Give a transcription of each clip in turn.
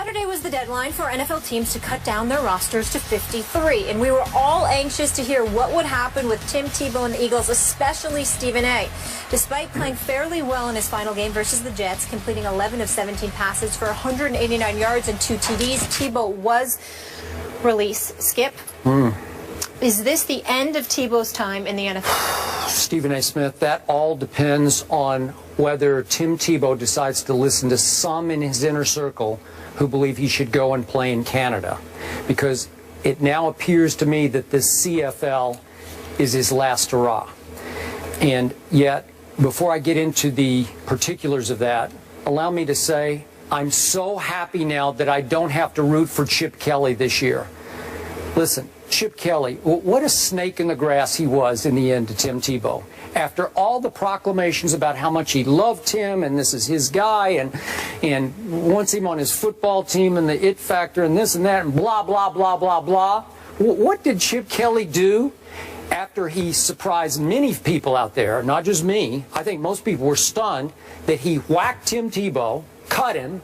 Saturday was the deadline for NFL teams to cut down their rosters to 53, and we were all anxious to hear what would happen with Tim Tebow and the Eagles, especially Stephen A. Despite playing fairly well in his final game versus the Jets, completing 11 of 17 passes for 189 yards and 2 TDs, Tebow was released. Skip, is this the end of Tebow's time in the NFL? Stephen A. Smith, that all depends on whether Tim Tebow decides to listen to some in his inner circle who believe he should go and play in Canada. Because it now appears to me that this CFL is his last hurrah. And yet, before I get into the particulars of that, allow me to say I'm so happy now that I don't have to root for Chip Kelly this year. Listen, Chip Kelly, what a snake in the grass he was in the end to Tim Tebow. After all the proclamations about how much he loved him and this is his guy and wants him on his football team and the it factor and this and that and blah, blah, blah, blah, blah. What did Chip Kelly do after he surprised many people out there, not just me? I think most people were stunned that he whacked Tim Tebow, cut him,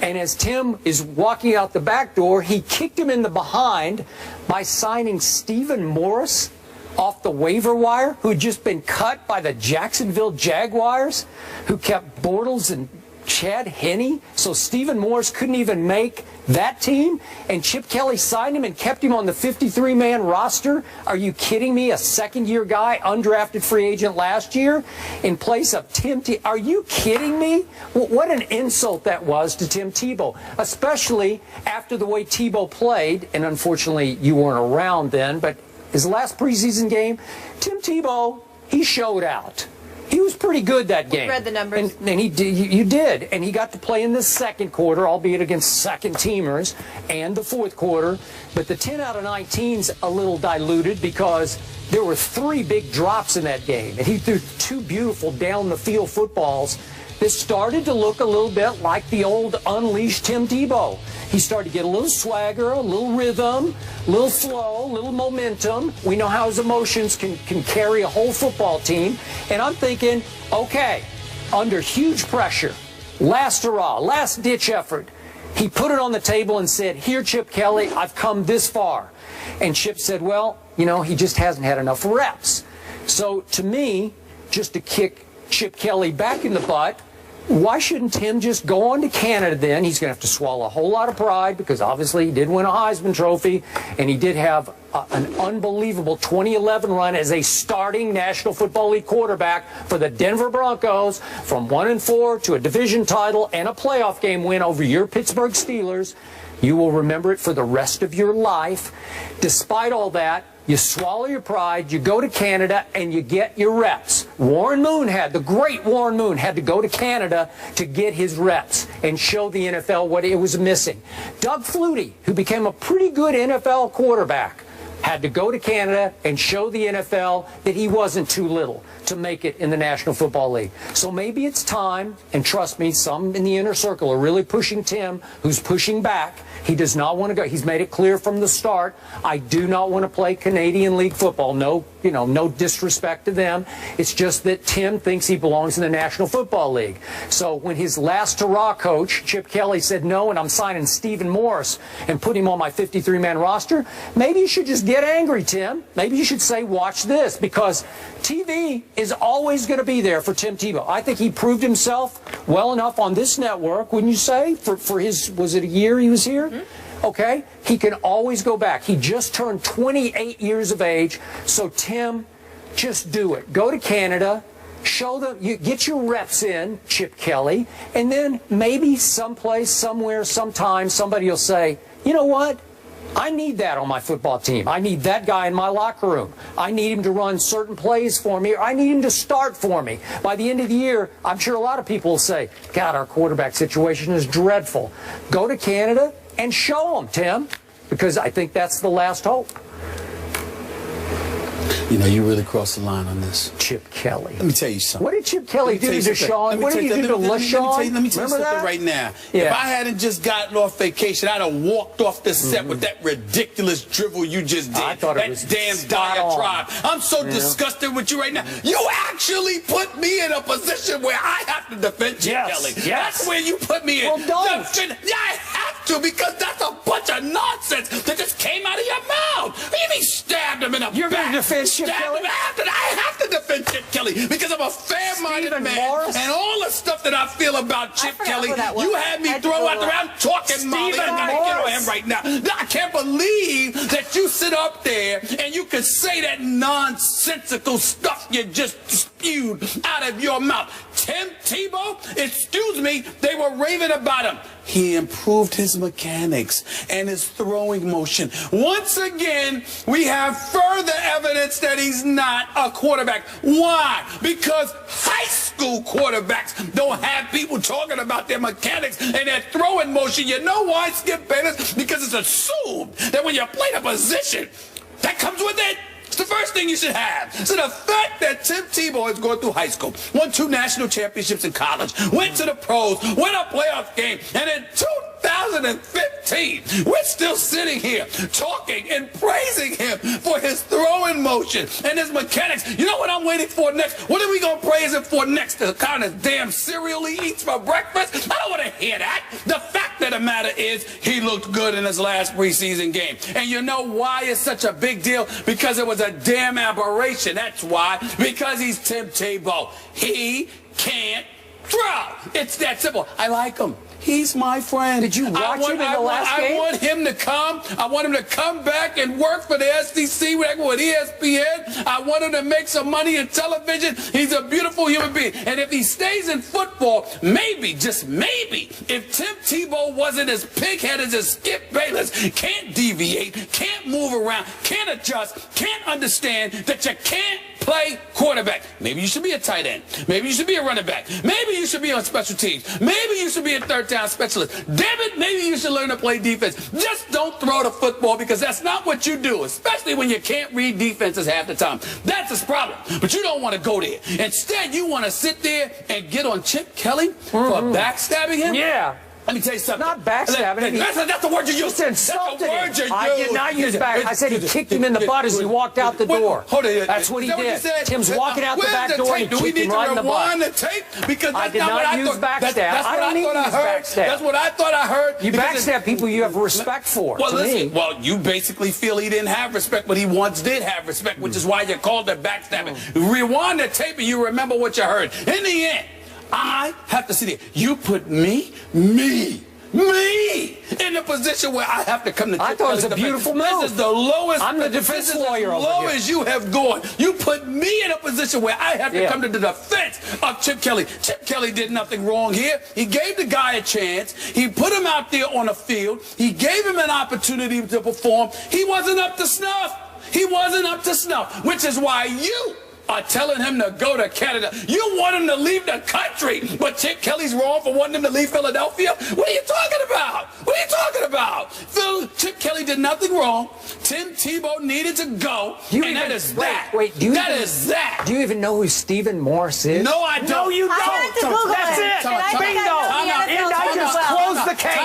and as Tim is walking out the back door, he kicked him in the behind by signing Stephen Morris off the waiver wire, who had just been cut by the Jacksonville Jaguars, who kept Bortles and Chad Henne. So Stephen Morris couldn't even make that team, and Chip Kelly signed him and kept him on the 53-man roster. Are you kidding me? A second-year guy, undrafted free agent last year, in place of Tim Tebow. Are you kidding me? What an insult that was to Tim Tebow, especially after the way Tebow played. And unfortunately, you weren't around then, but his last preseason game, Tim Tebow, he showed out. He was pretty good that game. Read the numbers. And he did, you did. And he got to play in the second quarter, albeit against second-teamers, and the fourth quarter. But the 10 out of 19's a little diluted because there were 3 big drops in that game. And he threw 2 beautiful down-the-field footballs that started to look a little bit like the old unleashed Tim Tebow. He started to get a little swagger, a little rhythm, a little flow, a little momentum. We know how his emotions can carry a whole football team. And I'm thinking, okay, under huge pressure, last hurrah, last-ditch effort, he put it on the table and said, here, Chip Kelly, I've come this far. And Chip said, well, you know, he just hasn't had enough reps. So to me, just to kick Chip Kelly back in the butt, why shouldn't Tim just go on to Canada then? He's going to have to swallow a whole lot of pride because obviously he did win a Heisman Trophy and he did have an unbelievable 2011 run as a starting National Football League quarterback for the Denver Broncos, from 1-4 to a division title and a playoff game win over your Pittsburgh Steelers. You will remember it for the rest of your life. Despite all that, you swallow your pride, you go to Canada, and you get your reps. The great Warren Moon had to go to Canada to get his reps and show the NFL what it was missing. Doug Flutie, who became a pretty good NFL quarterback, had to go to Canada and show the NFL that he wasn't too little to make it in the National Football League. So maybe it's time, and trust me, some in the inner circle are really pushing Tim, who's pushing back. He does not want to go. He's made it clear from the start, I do not want to play Canadian League football. No, no disrespect to them. It's just that Tim thinks he belongs in the National Football League. So when his last hurrah coach, Chip Kelly, said no, and I'm signing Stephen Morris and put him on my 53-man roster, maybe you should just get angry, Tim. Maybe you should say, watch this, because TV is always going to be there for Tim Tebow. I think he proved himself well enough on this network, wouldn't you say, for his, was it a year he was here? Okay, he can always go back. He just turned 28 years of age, so Tim, just do it. Go to Canada, show them, get your reps in, Chip Kelly, and then maybe someplace, somewhere, sometime, somebody will say, you know what? I need that on my football team. I need that guy in my locker room. I need him to run certain plays for me, or I need him to start for me. By the end of the year, I'm sure a lot of people will say, God, our quarterback situation is dreadful. Go to Canada and show them, Tim, because I think that's the last hope. You know, you really crossed the line on this. Chip Kelly. Let me tell you something. What did Chip Kelly do to Sean? What did he do to LaShawn? Let me tell you something right now. Yeah. If I hadn't just gotten off vacation, I'd have walked off the set with that ridiculous drivel you just did. I thought it was damn diatribe. I'm so disgusted with you right now. You actually put me in a position where I have to defend Chip Kelly. Yes. That's where you put me in. Well, don't. I have have to, because that's a bunch of nonsense that just came out of your mouth. What do you mean stabbed him in the You're going to defend Chip Kelly? I have to defend Chip Kelly because I'm a fair-minded man. And all the stuff that I feel about Chip Kelly, you had me throw out there. I'm talking, Molly. I gotta get on him right now. I can't believe that you sit up there and you could say that nonsensical stuff you just spewed out of your mouth. Tim Tebow, excuse me, they were raving about him. He improved his mechanics and his throwing motion. Once again, we have further evidence that he's not a quarterback. Why? Because high school quarterbacks don't have people talking about their mechanics and their throwing motion. You know why, Skip Bayless? Because it's assumed that when you play the position, that comes with it. It's the first thing you should have. So the fact that Tim Tebow is going through high school, won 2 national championships in college, went to the pros, won a playoff game, and in 2015, we're still sitting here talking and praising him for his throwing motion and his mechanics. You know what I'm waiting for next? What are we going to praise him for next? The kind of damn cereal he eats for breakfast? I don't want to hear that. The fact of the matter is he looked good in his last preseason game. And you know why it's such a big deal? Because it was a damn aberration. That's why. Because he's Tim Tebow. He can't throw. It's that simple. I like him. He's my friend. Did you watch him in the last game? I want him to come. I want him to come back and work for the SEC with ESPN. I want him to make some money in television. He's a beautiful human being. And if he stays in football, maybe, just maybe, if Tim Tebow wasn't as pig-headed as Skip Bayless, can't deviate, can't move around, can't adjust, can't understand that you can't play quarterback. Maybe you should be a tight end. Maybe you should be a running back. Maybe you should be on special teams. Maybe you should be a third down specialist. Damn it, maybe you should learn to play defense. Just don't throw the football, because that's not what you do, especially when you can't read defenses half the time. That's his problem. But you don't want to go there. Instead, you want to sit there and get on Chip Kelly for backstabbing him? Yeah. Let me tell you something. Not backstabbing. That's the word you used. That's the word you used. I did not use back. I said he kicked him in the butt as he walked out the door. That's what he did. Tim's walking out the back door and he kicked him right in the butt. The tape? Because I did not use backstab. I don't need to use backstab. That's what I thought I heard. You backstab people you have respect for. Well, listen. Well, you basically feel he didn't have respect, but he once did have respect, which is why you called it backstabbing. Rewind the tape and you remember what you heard. In the end, I have to see there. You put me in the position where I have to come to. I thought it was a beautiful move. This is the lowest. I'm the defense lawyer over here. As low here. as you have gone. You put me in a position where I have to come to the defense of Chip Kelly. Chip Kelly did nothing wrong here. He gave the guy a chance. He put him out there on the field. He gave him an opportunity to perform. He wasn't up to snuff. He wasn't up to snuff, which is why you are telling him to go to Canada. You want him to leave the country, but Chip Kelly's wrong for wanting him to leave Philadelphia? What are you talking about? What are you talking about? Chip Kelly did nothing wrong. Tim Tebow needed to go, and that is that. Wait, do you even know who Stephen Morris is? No, I don't. No, you don't. That's it. Bingo. I just closed the case.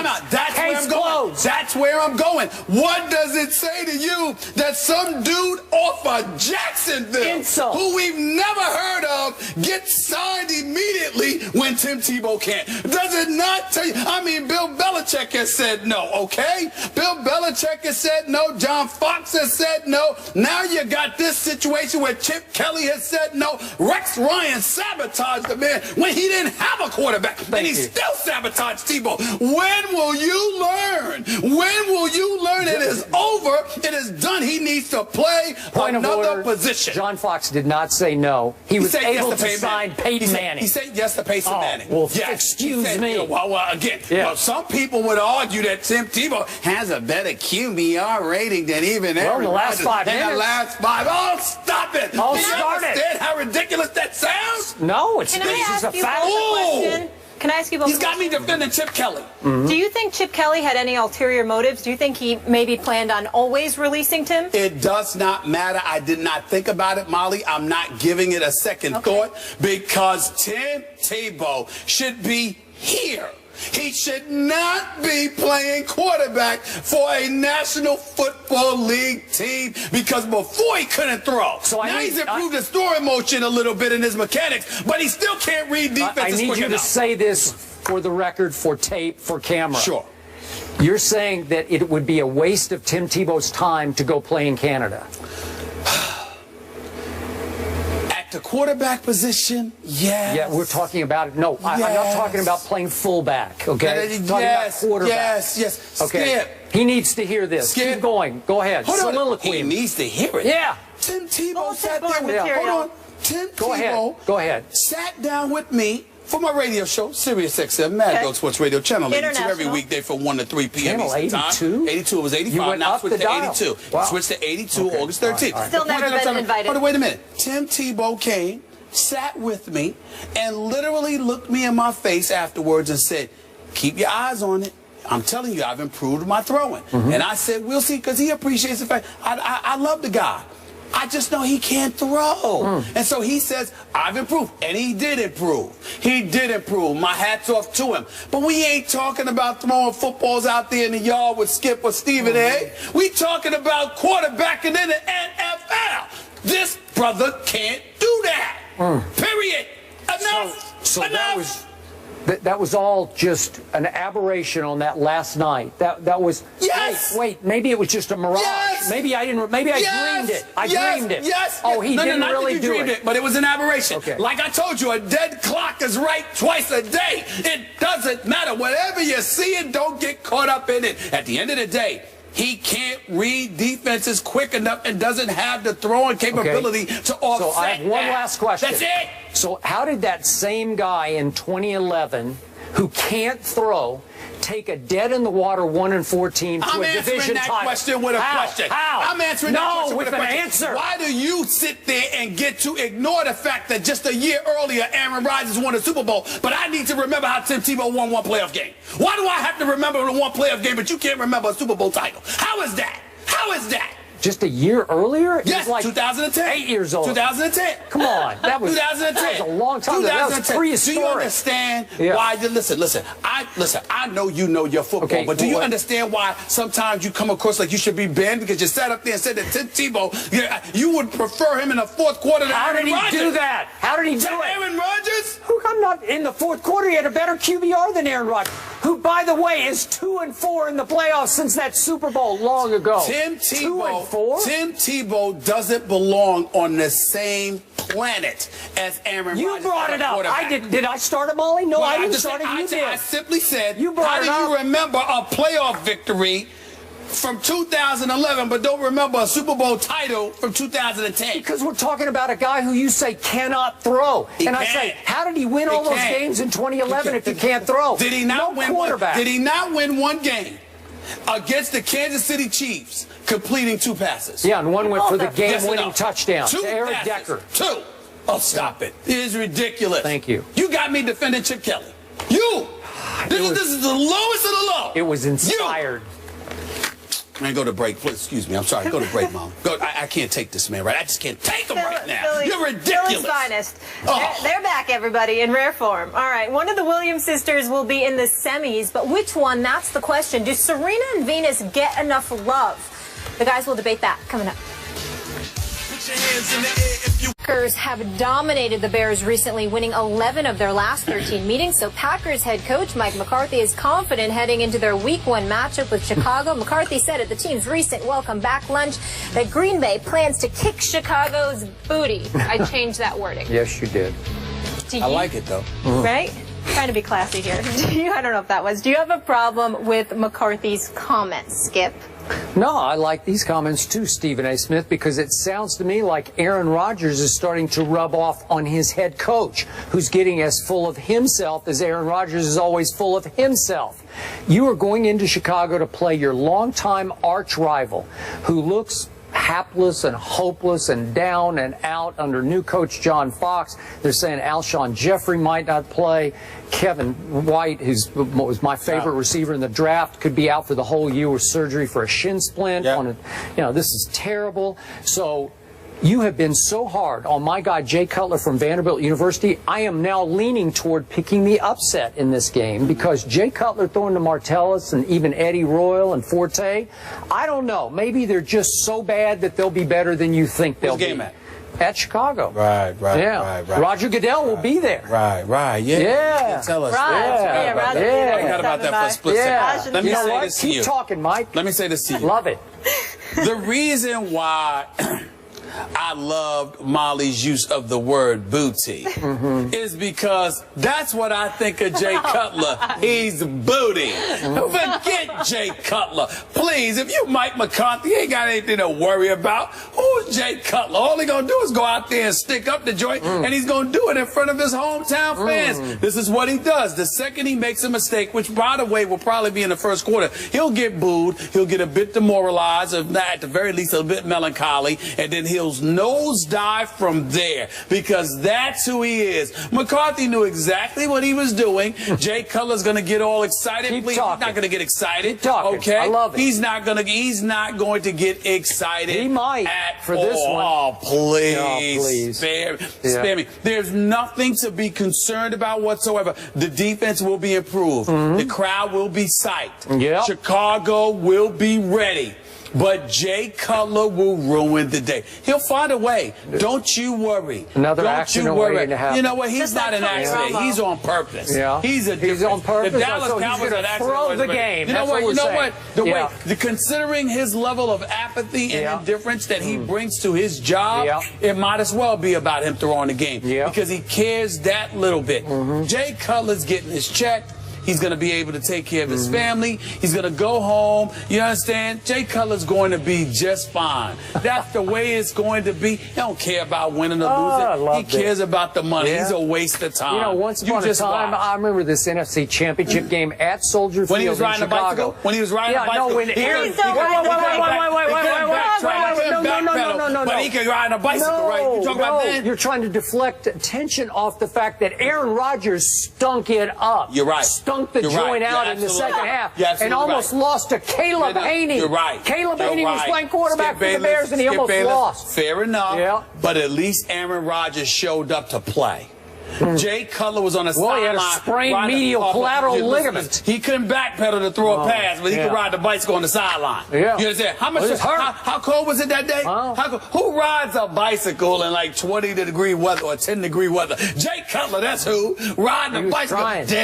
That's where I'm going. What does it say to you that some dude off of Jacksonville, who we've never heard of, gets signed immediately when Tim Tebow can't? Does it not tell you? I mean, Bill Belichick has said no, okay? Bill Belichick has said no. John Fox has said no. Now you got this situation where Chip Kelly has said no. Rex Ryan sabotaged the man when he didn't have a quarterback, and he still sabotaged Tebow. When will you learn? When will you learn it is over? It is done. He needs to play another position. John Fox did not say no. He was able to sign Peyton Manning. He said yes to Peyton Manning. Well, excuse me. Well, some people would argue that Tim Tebow has a better QBR rating than even in the last 5 minutes. In the last 5. Oh, stop it. Oh, Do you understand how ridiculous that sounds? No, it's just a fact. Can I ask you both? He's got me defending Chip Kelly. Do you think Chip Kelly had any ulterior motives? Do you think he maybe planned on always releasing Tim? It does not matter. I did not think about it, Molly. I'm not giving it a second thought, because Tim Tebow should be here. He should not be playing quarterback for a National Football League team, because before he couldn't throw. So now he's improved his throwing motion a little bit in his mechanics, but he still can't read defenses. I need you to say this for the record, for tape, for camera. Sure. You're saying that it would be a waste of Tim Tebow's time to go play in Canada? At the quarterback position, yes. Yeah, we're talking about it. No, I'm not talking about playing fullback, okay? I'm talking about quarterback. Yes. Okay. Skip. He needs to hear this. Skip. Keep going. Go ahead. Soliloquy. He needs to hear it. Yeah. Tim Tebow sat there with me. Hold on. Tim Tebow Go ahead. Sat down with me for my radio show, Sirius XM, Mad Dog Sports Radio, Channel 82, every weekday from 1 to 3 p.m. Channel Eastern 82? Time. 82, it was 85, You went now up switched the to dial. 82. Wow. Switched to 82 August 13th. All right. Still never been invited. Hold on, wait a minute. Tim Tebow came, sat with me, and literally looked me in my face afterwards and said, keep your eyes on it. I'm telling you, I've improved my throwing. And I said, we'll see, because he appreciates the fact, I love the guy. I just know he can't throw. And so he says, I've improved. And he did improve. He did improve. My hat's off to him. But we ain't talking about throwing footballs out there in the yard with Skip or Stephen A. We talking about quarterbacking in the NFL. This brother can't do that. Period. Enough. So enough. That was all just an aberration on that last night. That was. Yes. Wait. Maybe it was just a mirage. Yes. Maybe I didn't. Maybe I dreamed it. I dreamed it. Yes. Oh, he didn't really do it. But it was an aberration. Okay. Like I told you, a dead clock is right twice a day. It doesn't matter. Whatever you see it, don't get caught up in it. At the end of the day, he can't read defenses quick enough and doesn't have the throwing capability to offset. So I have one last question. That's it. So how did that same guy in 2011 who can't throw take a dead-in-the-water 1-4 team to a division title? I'm answering that question with a question. How? I'm answering that question with a question. Answer. Why do you sit there and get to ignore the fact that just a year earlier Aaron Rodgers won a Super Bowl, but I need to remember how Tim Tebow won one playoff game? Why do I have to remember the one playoff game, but you can't remember a Super Bowl title? How is that? How is that? Just a year earlier? Yes, like 2010. 8 years old. 2010. Come on. That was 2010. That was a long time ago. That was prehistoric. Do you understand why? Listen. I know you know your football, but do you understand why sometimes you come across like you should be banned because you sat up there and said that Tim Tebow, you would prefer him in the fourth quarter than Aaron Rodgers? How did he do that? How did he do it? Aaron Rodgers? I'm not in the fourth quarter. He had a better QBR than Aaron Rodgers, who, by the way, is 2-4 in the playoffs since that Super Bowl long ago. Tim Tebow. 2-4. Tim Tebow doesn't belong on the same planet as Aaron Rodgers. You brought it up. I did. Did I start it, Molly? No, I didn't start it. You did. I simply said, you brought how do you remember a playoff victory from 2011, but don't remember a Super Bowl title from 2010? Because we're talking about a guy who you say cannot throw. I say, how did he win all those games in 2011 if he can't throw? Did he not win quarterback? Did he not win one game against the Kansas City Chiefs, completing 2 passes? Yeah, and one went for the game-winning touchdown to Eric Decker. 2. Oh, stop it. It is ridiculous. Thank you. You got me defending Chip Kelly. You! This is the lowest of the low. It was inspired. Man, go to break. Please, excuse me. I'm sorry. Go to break, Mom. I can't take this, man. Right? I just can't take him right now. You're ridiculous. Philly's finest. They're back, everybody, in rare form. All right, one of the Williams sisters will be in the semis, but which one? That's the question. Do Serena and Venus get enough love? The guys will debate that coming up. Packers have dominated the Bears recently, winning 11 of their last 13 meetings. So Packers head coach Mike McCarthy is confident heading into their Week 1 matchup with Chicago. McCarthy said at the team's recent welcome back lunch that Green Bay plans to kick Chicago's booty. I changed that wording. Yes, you did. I like it, though. Right? Trying to be classy here. I don't know if that was. Do you have a problem with McCarthy's comments, Skip? No, I like these comments too, Stephen A. Smith, because it sounds to me like Aaron Rodgers is starting to rub off on his head coach, who's getting as full of himself as Aaron Rodgers is always full of himself. You are going into Chicago to play your longtime arch rival, who looks hapless and hopeless and down and out under new coach John Fox. They're saying Alshon Jeffrey might not play. Kevin White, who was my favorite receiver in the draft, could be out for the whole year with surgery for a shin splint. This is terrible. So you have been so hard on my guy Jay Cutler from Vanderbilt University. I am now leaning toward picking the upset in this game because Jay Cutler throwing to Martellus and even Eddie Royal and Forte, I don't know. Maybe they're just so bad that they'll be better than you think they'll be. Where's the game at? at Chicago. Right. Roger Goodell will be there. Right. Yeah. Tell us. Roger. I forgot about that for a split second. Let me say this to you. Keep talking, Mike. Let me say this to you. Love it. The reason why I loved Molly's use of the word booty is because that's what I think of Jay Cutler. He's booty. Forget Jay Cutler. Please, if you Mike McCarthy, ain't got anything to worry about. Who's Jay Cutler? All he gonna do is go out there and stick up the joint, and he's gonna do it in front of his hometown fans. This is what he does. The second he makes a mistake, which by the way will probably be in the first quarter, he'll get booed, he'll get a bit demoralized, if not at the very least a bit melancholy, and then he'll nosedive from there, because that's who he is. McCarthy knew exactly what he was doing. Jay Cutler's going to get all excited. Please, he's not going to get excited. Okay, I love it. He's not going to get excited. He might for this one. Oh, please. Spare me. There's nothing to be concerned about whatsoever. The defense will be improved. The crowd will be psyched. Chicago will be ready. But Jay Cutler will ruin the day. He'll find a way. Don't you worry. Another accident waiting to happen. You know what? He's not an accident. He's on purpose. Yeah. He's on purpose. The Dallas Cowboys are an accident. Throw the game. You know what? Considering his level of apathy and indifference that he brings to his job, it might as well be about him throwing the game because he cares that little bit. Jay Cutler's getting his check. He's going to be able to take care of his family. He's going to go home. You understand? Jay Cutler's going to be just fine. That's the way it's going to be. He don't care about winning or losing. He cares about the money. He's a waste of time. You know, once upon a time, I remember this NFC Championship game at Soldier Field when he was riding in Chicago. A bicycle? When he was riding a bicycle? No, when Aaron... No. But he can ride a bicycle, right? You talking about that? You're trying to deflect attention off the fact that Aaron Rodgers stunk it up. You're right. Stunk the joint out in the second half and almost lost to Caleb Haney. You're right. Caleb Haney was playing quarterback for the Bears and he almost lost. Fair enough. But at least Aaron Rodgers showed up to play. Jay Cutler was on the sideline. He had a sprained medial collateral ligament. He couldn't backpedal to throw a pass, but he could ride the bicycle on the sideline. You understand? How cold was it that day? Who rides a bicycle in like 20-degree weather or 10-degree weather? Jay Cutler, that's who. Riding the bicycle. What do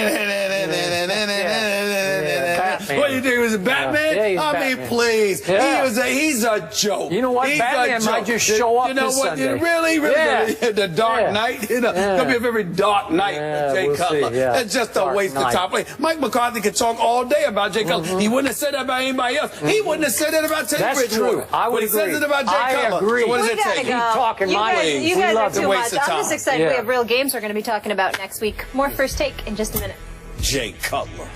you think? It was Batman? I mean, please. He's a joke. You know what? Batman might just show up this Sunday. Really? The Dark Knight? It's going to be a very dark night for Jay Cutler. It's just a waste of time. Mike McCarthy could talk all day about Jay Cutler. He wouldn't have said that about anybody else. He wouldn't have said that about Teddy Bridgewater. I would agree. But he says it about Jay Cutler. Agree. So what does it take? Keep talking, Mike. You guys are too much. I'm just excited we have real games we're going to be talking about next week. More First Take in just a minute. Jay Cutler.